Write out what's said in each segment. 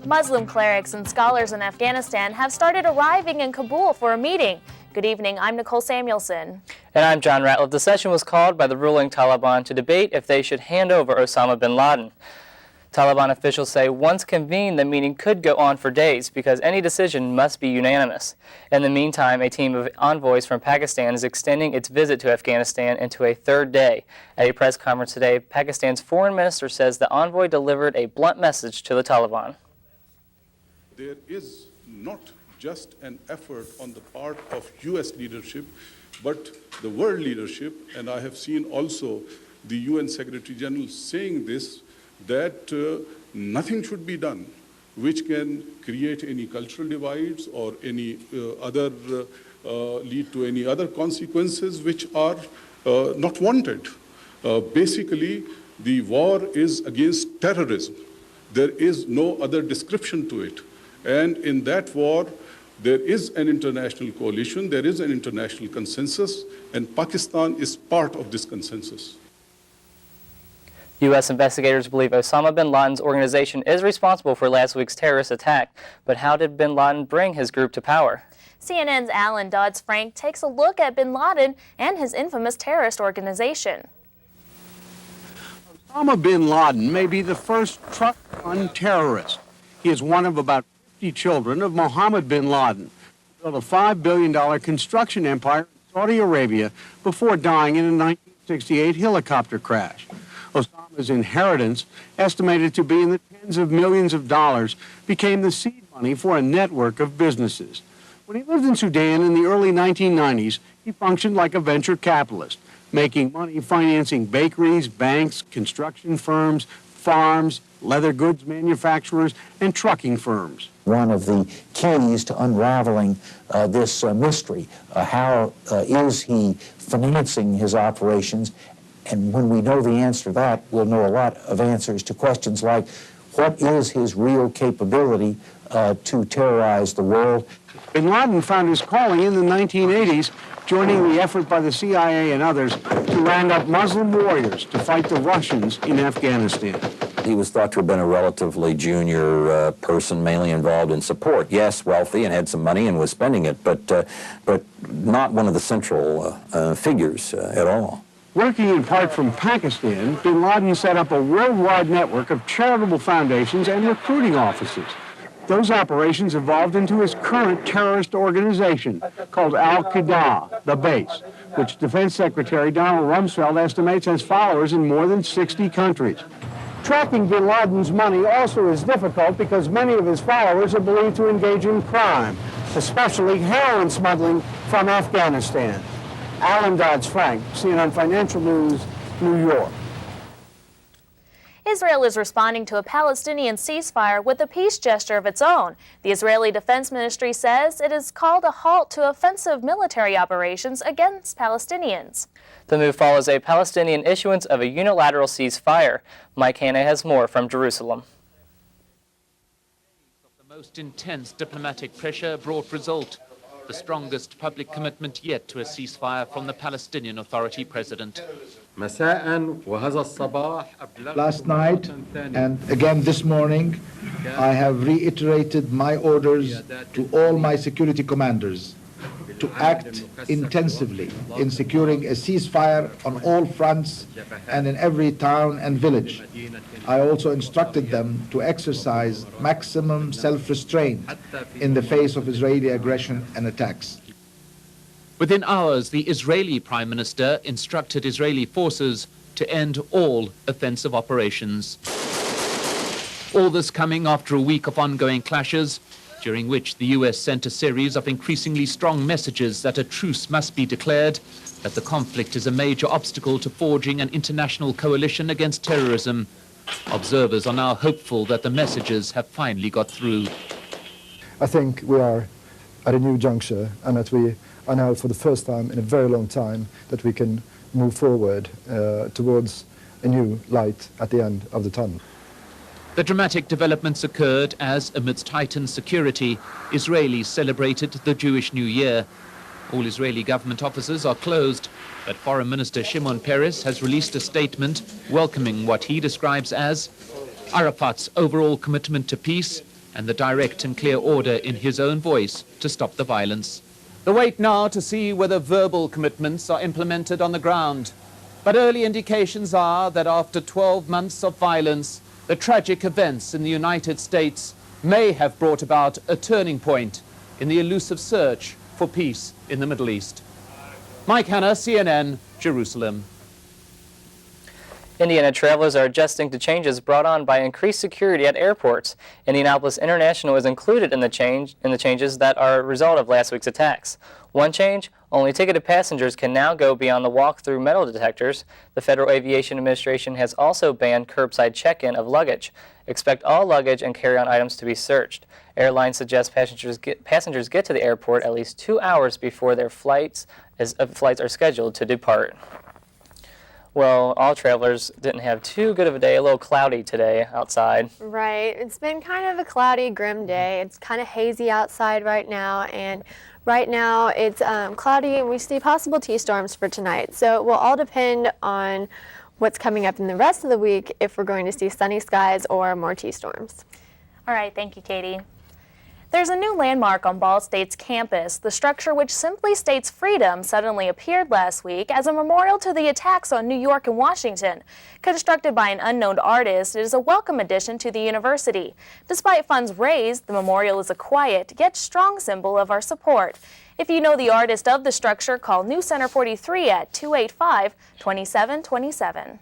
Muslim clerics and scholars in Afghanistan have started arriving in Kabul for a meeting. Good evening, I'm Nicole Samuelson. And I'm John Ratliff. The session was called by the ruling Taliban to debate if they should hand over Osama Bin Laden. Taliban officials say once convened, the meeting could go on for days because any decision must be unanimous. In the meantime, a team of envoys from Pakistan is extending its visit to Afghanistan into a third day. At a press conference today, Pakistan's foreign minister says the envoy delivered a blunt message to the Taliban. There is not just an effort on the part of U.S. leadership, but the world leadership, and I have seen also the UN Secretary General saying this, that nothing should be done which can create any cultural divides or any other lead to any other consequences which are not wanted. Basically, the war is against terrorism. There is no other description to it. And in that war, there is an international coalition, there is an international consensus, and Pakistan is part of this consensus. U.S. investigators believe Osama Bin Laden's organization is responsible for last week's terrorist attack. But how did Bin Laden bring his group to power? CNN's Alan Dodds-Frank takes a look at Bin Laden and his infamous terrorist organization. Osama Bin Laden may be the first trust-fund terrorist. He is one of about 50 children of Mohammed bin Laden, who built a $5 billion construction empire in Saudi Arabia before dying in a 1968 helicopter crash. Osama's inheritance, estimated to be in the tens of millions of dollars, became the seed money for a network of businesses. When he lived in Sudan in the early 1990s, he functioned like a venture capitalist, making money financing bakeries, banks, construction firms, farms, leather goods manufacturers, and trucking firms. One of the keys to unraveling this mystery, how is he financing his operations? And when we know the answer to that, we'll know a lot of answers to questions like, what is his real capability to terrorize the world? Bin Laden found his calling in the 1980s, joining the effort by the CIA and others to round up Muslim warriors to fight the Russians in Afghanistan. He was thought to have been a relatively junior person, mainly involved in support. Yes, wealthy and had some money and was spending it, but not one of the central figures at all. Working in part from Pakistan, Bin Laden set up a worldwide network of charitable foundations and recruiting offices. Those operations evolved into his current terrorist organization called Al-Qaeda, the Base, which Defense Secretary Donald Rumsfeld estimates has followers in more than 60 countries. Tracking Bin Laden's money also is difficult because many of his followers are believed to engage in crime, especially heroin smuggling from Afghanistan. Alan Dodds-Frank, CNN Financial News, New York. Israel is responding to a Palestinian ceasefire with a peace gesture of its own. The Israeli Defense Ministry says it has called a halt to offensive military operations against Palestinians. The move follows a Palestinian issuance of a unilateral ceasefire. Mike Hanna has more from Jerusalem. The most intense diplomatic pressure brought result. The strongest public commitment yet to a ceasefire from the Palestinian Authority president. Last night and again this morning, I have reiterated my orders to all my security commanders to act intensively in securing a ceasefire on all fronts and in every town and village. I also instructed them to exercise maximum self-restraint in the face of Israeli aggression and attacks. Within hours, the Israeli Prime Minister instructed Israeli forces to end all offensive operations. All this coming after a week of ongoing clashes, during which the US sent a series of increasingly strong messages that a truce must be declared, that the conflict is a major obstacle to forging an international coalition against terrorism. Observers are now hopeful that the messages have finally got through. I think we are at a new juncture, and that we are now, for the first time in a very long time, that we can move forward towards a new light at the end of the tunnel. The dramatic developments occurred as, amidst heightened security, Israelis celebrated the Jewish New Year. All Israeli government offices are closed, but Foreign Minister Shimon Peres has released a statement welcoming what he describes as Arafat's overall commitment to peace and the direct and clear order in his own voice to stop the violence. The wait now to see whether verbal commitments are implemented on the ground. But early indications are that after 12 months of violence, the tragic events in the United States may have brought about a turning point in the elusive search for peace in the Middle East. Mike Hanna, CNN, Jerusalem. Indiana travelers are adjusting to changes brought on by increased security at airports. Indianapolis International is included in the changes that are a result of last week's attacks. One change, only ticketed passengers can now go beyond the walk-through metal detectors. The Federal Aviation Administration has also banned curbside check-in of luggage. Expect all luggage and carry-on items to be searched. Airlines suggest passengers get to the airport at least 2 hours before their flights are scheduled to depart. Well, all travelers didn't have too good of a day. A little cloudy today outside. Right. It's been kind of a cloudy, grim day. It's kind of hazy outside right now, and right now it's cloudy, and we see possible T-storms for tonight. So it will all depend on what's coming up in the rest of the week if we're going to see sunny skies or more T-storms. All right, thank you, Katie. There's a new landmark on Ball State's campus. The structure, which simply states freedom, suddenly appeared last week as a memorial to the attacks on New York and Washington. Constructed by an unknown artist, it is a welcome addition to the university. Despite funds raised, the memorial is a quiet yet strong symbol of our support. If you know the artist of the structure, call NewsCenter 43 at 285-2727.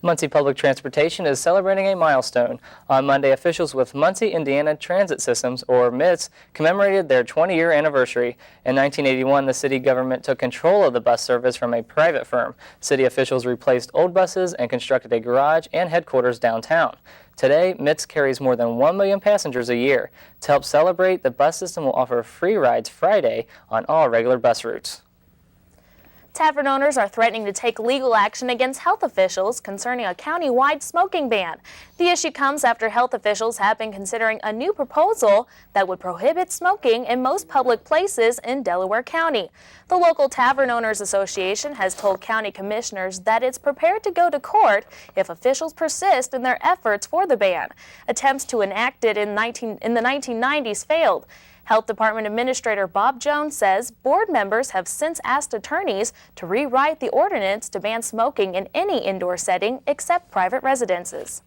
Muncie Public Transportation is celebrating a milestone. On Monday, officials with Muncie Indiana Transit Systems, or MITS, commemorated their 20-year anniversary. In 1981, the city government took control of the bus service from a private firm. City officials replaced old buses and constructed a garage and headquarters downtown. Today, MITS carries more than 1 million passengers a year. To help celebrate, the bus system will offer free rides Friday on all regular bus routes. Tavern owners are threatening to take legal action against health officials concerning a county-wide smoking ban. The issue comes after health officials have been considering a new proposal that would prohibit smoking in most public places in Delaware County. The local Tavern Owners Association has told county commissioners that it's prepared to go to court if officials persist in their efforts for the ban. Attempts to enact it in the 1990s failed. Health Department Administrator Bob Jones says board members have since asked attorneys to rewrite the ordinance to ban smoking in any indoor setting except private residences.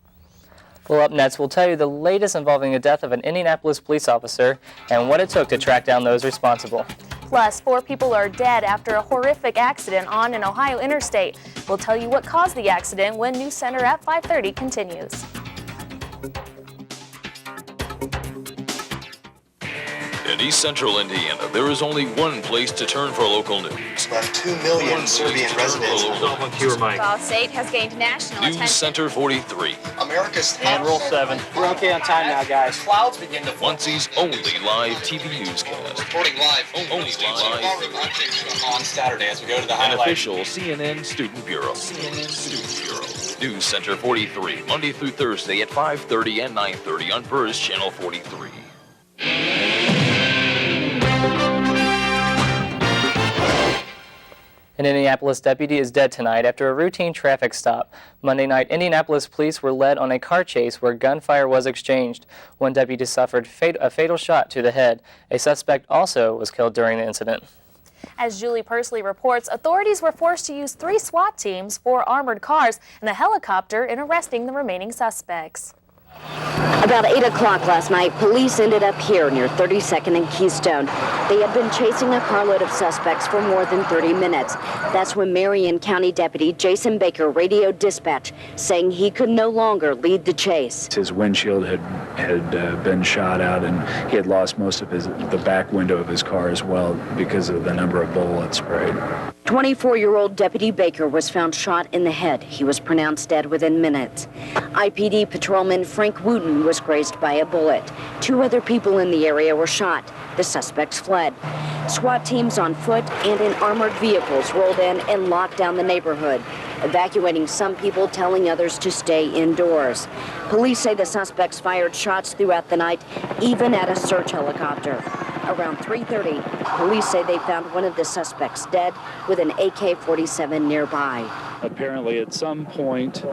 Well, up next, we'll tell you the latest involving the death of an Indianapolis police officer and what it took to track down those responsible. Plus, 4 people are dead after a horrific accident on an Ohio interstate. We'll tell you what caused the accident when NewsCenter at 5:30 continues. In East Central Indiana, there is only one place to turn for local news. About 2 million Serbian residents. Ball State has gained national attention. NewsCenter 43. America's And Rule 7. We're okay on time now, guys. Clouds begin to form. Muncie's only live TV newscast. Reporting live. Only live. On Saturday as we go to the An highlight. official CNN Student Bureau. NewsCenter 43, Monday through Thursday at 5:30 and 9:30 on Burris Channel 43. An Indianapolis deputy is dead tonight after a routine traffic stop. Monday night, Indianapolis police were led on a car chase where gunfire was exchanged. One deputy suffered a fatal shot to the head. A suspect also was killed during the incident. As Julie Pursley reports, authorities were forced to use 3 SWAT teams, 4 armored cars, and a helicopter in arresting the remaining suspects. About 8 o'clock last night, police ended up here near 32nd and Keystone. They had been chasing a carload of suspects for more than 30 minutes. That's when Marion County Deputy Jason Baker radioed dispatch, saying he could no longer lead the chase. His windshield had been shot out, and he had lost most of the back window of his car as well because of the number of bullets sprayed. 24-year-old Deputy Baker was found shot in the head. He was pronounced dead within minutes. IPD patrolman Frank Wooten was grazed by a bullet. 2 other people in the area were shot. The suspects fled. SWAT teams on foot and in armored vehicles rolled in and locked down the neighborhood, evacuating some people, telling others to stay indoors. Police say the suspects fired shots throughout the night, even at a search helicopter. Around 3:30, police say they found one of the suspects dead with an AK-47 nearby. Apparently, at some point,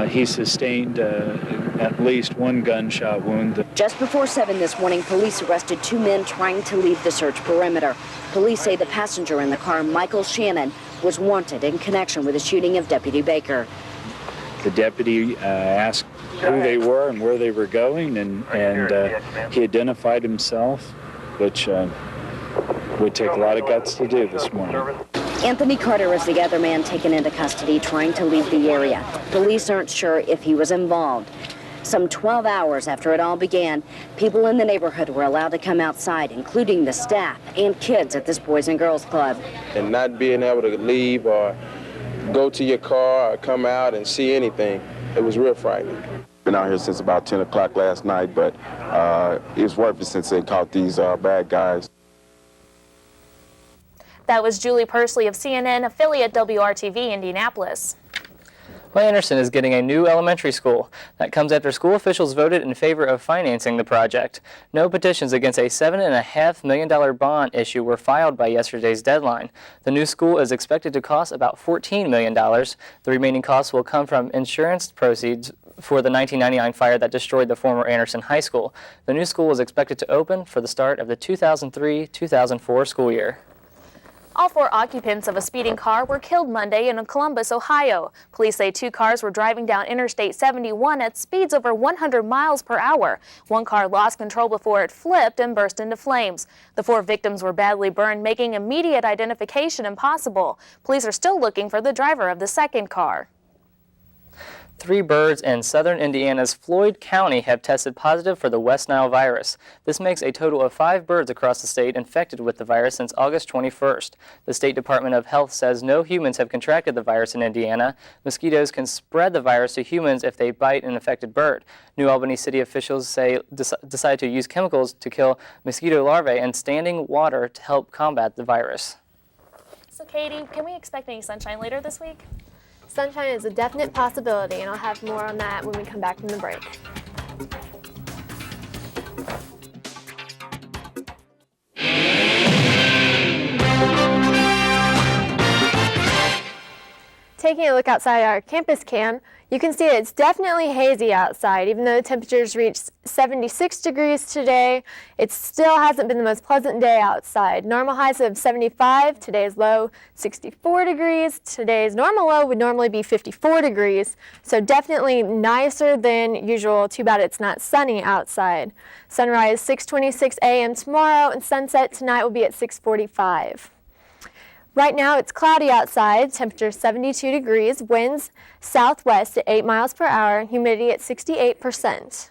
he sustained at least one gunshot wound. Just before 7 this morning, police arrested 2 men trying to leave the search perimeter. Police say the passenger in the car, Michael Shannon, was wanted in connection with the shooting of Deputy Baker. The deputy asked who they were and where they were going, and he identified himself, which would take a lot of guts to do this morning. Anthony Carter is the other man taken into custody trying to leave the area. Police aren't sure if he was involved. Some 12 hours after it all began, people in the neighborhood were allowed to come outside, including the staff and kids at this Boys and Girls Club. And not being able to leave or go to your car or come out and see anything, it was real frightening. Been out here since about 10 o'clock last night, but it's worth it since they caught these bad guys. That was Julie Persley of CNN affiliate WCRH-TV Indianapolis. Well, Anderson is getting a new elementary school. That comes after school officials voted in favor of financing the project. No petitions against a $7.5 million bond issue were filed by yesterday's deadline. The new school is expected to cost about $14 million. The remaining costs will come from insurance proceeds for the 1999 fire that destroyed the former Anderson High School. The new school is expected to open for the start of the 2003-2004 school year. All 4 occupants of a speeding car were killed Monday in Columbus, Ohio. Police say 2 cars were driving down Interstate 71 at speeds over 100 miles per hour. 1 car lost control before it flipped and burst into flames. The 4 victims were badly burned, making immediate identification impossible. Police are still looking for the driver of the second car. 3 birds in southern Indiana's Floyd County have tested positive for the West Nile virus. This makes a total of 5 birds across the state infected with the virus since August 21st. The State Department of Health says no humans have contracted the virus in Indiana. Mosquitoes can spread the virus to humans if they bite an infected bird. New Albany city officials say decided to use chemicals to kill mosquito larvae in standing water to help combat the virus. So Katie, can we expect any sunshine later this week? Sunshine is a definite possibility, and I'll have more on that when we come back from the break. Taking a look outside our campus cam, you can see it's definitely hazy outside. Even though the temperatures reached 76 degrees today, it still hasn't been the most pleasant day outside. Normal highs of 75, today's low 64 degrees. Today's normal low would normally be 54 degrees, so definitely nicer than usual. Too bad it's not sunny outside. Sunrise 6:26 a.m. tomorrow, and sunset tonight will be at 6:45. Right now it's cloudy outside, temperature 72 degrees, winds southwest at 8 miles per hour, humidity at 68%.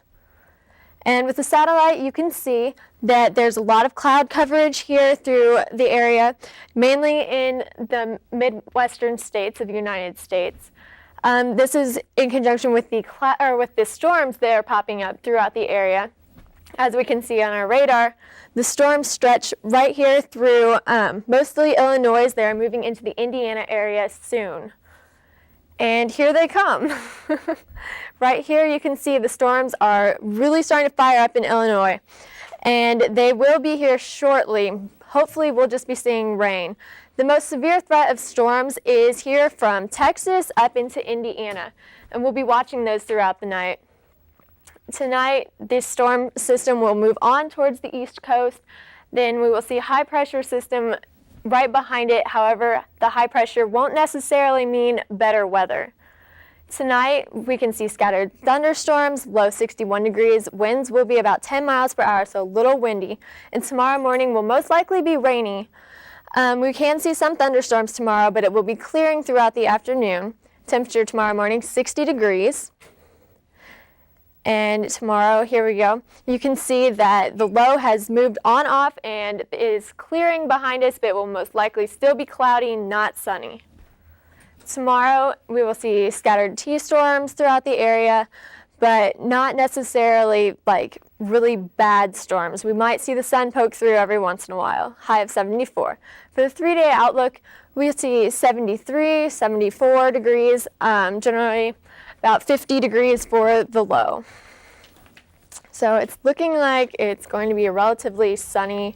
And with the satellite, you can see that there's a lot of cloud coverage here through the area, mainly in the Midwestern states of the United States. This is in conjunction with the storms that are popping up throughout the area. As we can see on our radar, the storms stretch right here through mostly Illinois. They're moving into the Indiana area soon. And here they come. Right here you can see the storms are really starting to fire up in Illinois. And they will be here shortly. Hopefully we'll just be seeing rain. The most severe threat of storms is here from Texas up into Indiana. And we'll be watching those throughout the night. Tonight, this storm system will move on towards the east coast. Then we will see a high pressure system right behind it. However, the high pressure won't necessarily mean better weather. Tonight, we can see scattered thunderstorms, low 61 degrees. Winds will be about 10 miles per hour, so a little windy. And tomorrow morning will most likely be rainy. We can see some thunderstorms tomorrow, but it will be clearing throughout the afternoon. Temperature tomorrow morning, 60 degrees. And tomorrow, here we go, you can see that the low has moved on off and is clearing behind us, but it will most likely still be cloudy, not sunny. Tomorrow, we will see scattered T-storms throughout the area, but not necessarily like really bad storms. We might see the sun poke through every once in a while, high of 74. For the 3-day outlook, we see 73, 74 degrees, generally about 50 degrees for the low. So it's looking like it's going to be a relatively stormy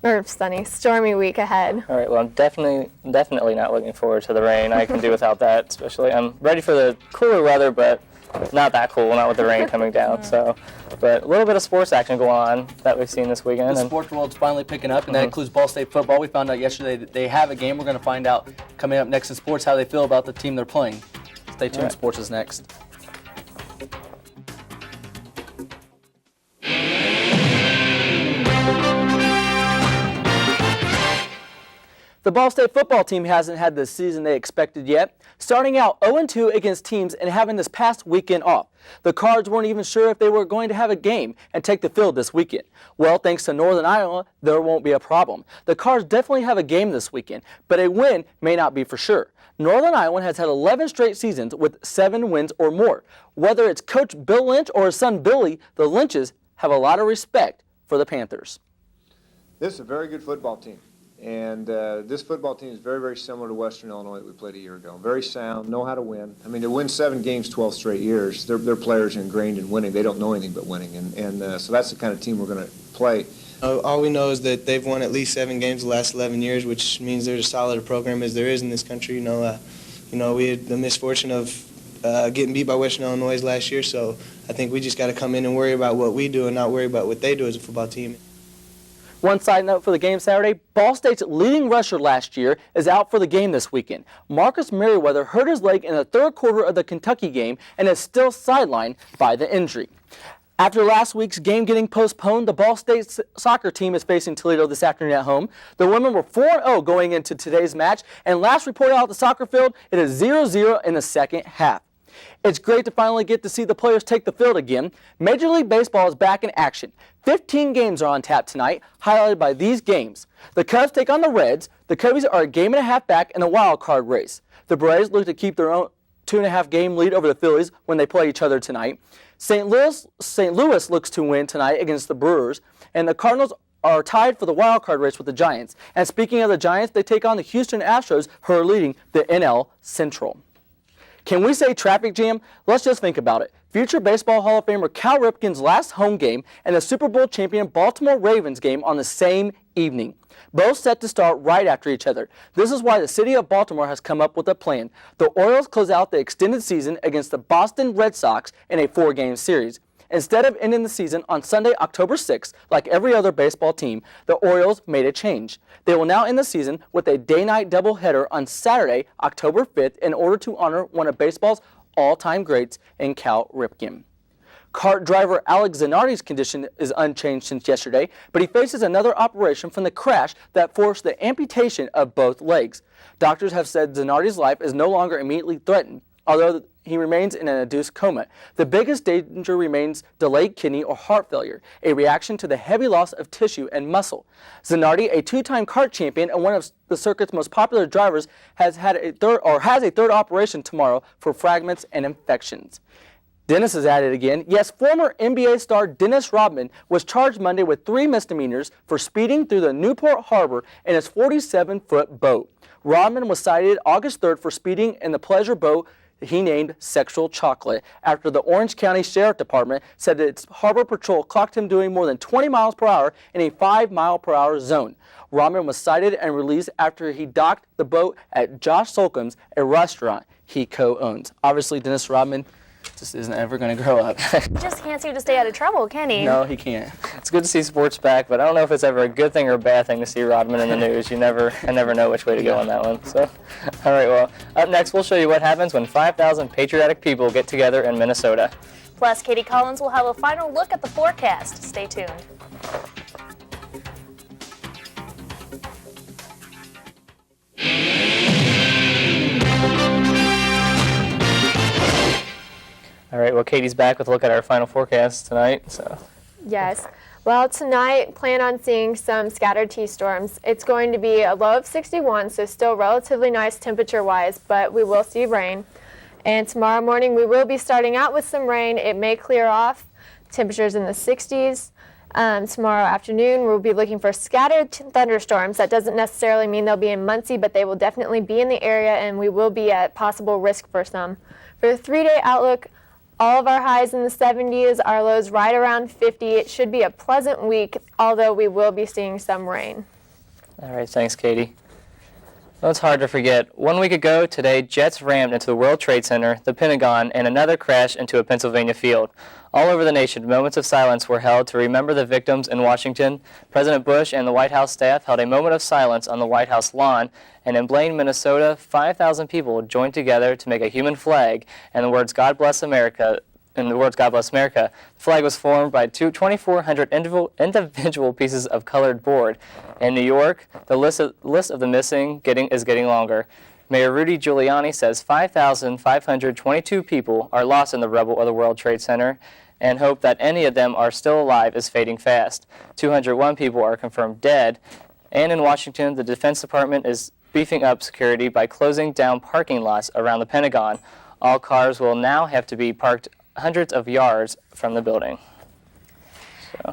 week ahead. All right, well, I'm definitely not looking forward to the rain. I can do without that, especially. I'm ready for the cooler weather, but not that cool, not with the rain coming down. So, but a little bit of sports action going on that we've seen this weekend. The sports world's finally picking up, and that includes Ball State football. We found out yesterday that they have a game. We're going to find out coming up next in sports how they feel about the team they're playing. Stay tuned. Right. Sports is next. The Ball State football team hasn't had the season they expected yet, starting out 0-2 against teams and having this past weekend off. The Cards weren't even sure if they were going to have a game and take the field this weekend. Well, thanks to Northern Iowa, there won't be a problem. The Cards definitely have a game this weekend, but a win may not be for sure. Northern Iowa has had 11 straight seasons with 7 wins or more. Whether it's Coach Bill Lynch or his son Billy, the Lynches have a lot of respect for the Panthers. This is a very good football team. And this football team is very, very similar to Western Illinois that we played a year ago. Very sound, know how to win. I mean, to win 7 games 12 straight years, their players are ingrained in winning. They don't know anything but winning. And so that's the kind of team we're going to play. All we know is that they've won at least 7 games the last 11 years, which means they're as solid a program as there is in this country. We had the misfortune of getting beat by Western Illinois last year, so I think we just got to come in and worry about what we do and not worry about what they do as a football team. One side note for the game Saturday, Ball State's leading rusher last year is out for the game this weekend. Marcus Merriweather hurt his leg in the third quarter of the Kentucky game and is still sidelined by the injury. After last week's game getting postponed, the Ball State soccer team is facing Toledo this afternoon at home. The women were 4-0 going into today's match, and last report out the soccer field, it is 0-0 in the second half. It's great to finally get to see the players take the field again. Major League Baseball is back in action. 15 games are on tap tonight, highlighted by these games. The Cubs take on the Reds. The Cubbies are a game and a half back in the wild card race. The Braves look to keep their own 2.5 game lead over the Phillies when they play each other tonight. St. Louis looks to win tonight against the Brewers, and the Cardinals are tied for the wild card race with the Giants. And speaking of the Giants, they take on the Houston Astros, who are leading the NL Central. Can we say traffic jam? Let's just think about it. Future Baseball Hall of Famer Cal Ripken's last home game and the Super Bowl champion Baltimore Ravens game on the same evening. Both set to start right after each other. This is why the city of Baltimore has come up with a plan. The Orioles close out the extended season against the Boston Red Sox in a 4-game series. Instead of ending the season on Sunday, October 6th, like every other baseball team, the Orioles made a change. They will now end the season with a day-night doubleheader on Saturday, October 5th, in order to honor one of baseball's all-time greats in Cal Ripken. Kart driver Alex Zanardi's condition is unchanged since yesterday, but he faces another operation from the crash that forced the amputation of both legs. Doctors have said Zanardi's life is no longer immediately threatened, although he remains in an induced coma. The biggest danger remains delayed kidney or heart failure, a reaction to the heavy loss of tissue and muscle. Zanardi, a 2-time kart champion and one of the circuit's most popular drivers, has a third operation tomorrow for fragments and infections. Dennis is at it again. Yes, former NBA star Dennis Rodman was charged Monday with 3 misdemeanors for speeding through the Newport Harbor in his 47-foot boat. Rodman was cited August 3rd for speeding in the pleasure boat he named Sexual Chocolate after the Orange County Sheriff Department said that its harbor patrol clocked him doing more than 20 miles per hour in a 5-mile-per-hour zone. Rodman was cited and released after he docked the boat at Josh Solcom's, a restaurant he co-owns. Obviously, Dennis Rodman just isn't ever going to grow up. He just can't seem to stay out of trouble, can he? No, he can't. It's good to see sports back, but I don't know if it's ever a good thing or a bad thing to see Rodman in the news. I never know which way to go on that one. So, all right, well, up next we'll show you what happens when 5,000 patriotic people get together in Minnesota. Plus, Katie Collins will have a final look at the forecast. Stay tuned. All right, well, Katie's back with a look at our final forecast tonight. Yes. Well, tonight, plan on seeing some scattered T-storms. It's going to be a low of 61, so still relatively nice temperature-wise, but we will see rain. And tomorrow morning, we will be starting out with some rain. It may clear off. Temperatures in the 60s. Tomorrow afternoon, we'll be looking for scattered thunderstorms. That doesn't necessarily mean they'll be in Muncie, but they will definitely be in the area, and we will be at possible risk for some. For the 3-day outlook, all of our highs in the 70s, our lows right around 50. It should be a pleasant week, although we will be seeing some rain. All right, thanks, Katie. Well, it's hard to forget. 1 week ago today, jets rammed into the World Trade Center, the Pentagon, and another crashed into a Pennsylvania field. All over the nation, moments of silence were held to remember the victims in Washington. President Bush and the White House staff held a moment of silence on the White House lawn, and in Blaine, Minnesota, 5,000 people joined together to make a human flag and the words "God Bless America." The flag was formed by 2,400 individual pieces of colored board. In New York, the list of the missing is getting longer. Mayor Rudy Giuliani says 5,522 people are lost in the rubble of the World Trade Center, and hope that any of them are still alive is fading fast. 201 people are confirmed dead. And in Washington, the Defense Department is beefing up security by closing down parking lots around the Pentagon. All cars will now have to be parked hundreds of yards from the building.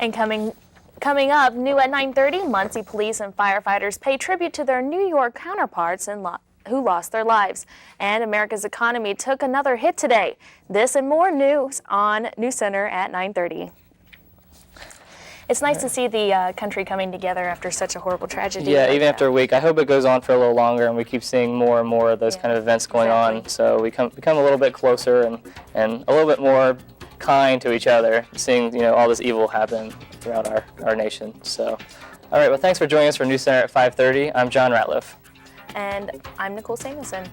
And coming up, new at 9:30, Muncie police and firefighters pay tribute to their New York counterparts who lost their lives. And America's economy took another hit today. This and more news on NewsCenter at 9:30. It's nice to see the country coming together after such a horrible tragedy. Yeah, even after a week. I hope it goes on for a little longer and we keep seeing more and more of those kind of events going on. So we become a little bit closer and a little bit more kind to each other, seeing all this evil happen throughout our nation. So, all right, well, thanks for joining us for NewsCenter at 5:30. I'm John Ratliff. And I'm Nicole Samuelson.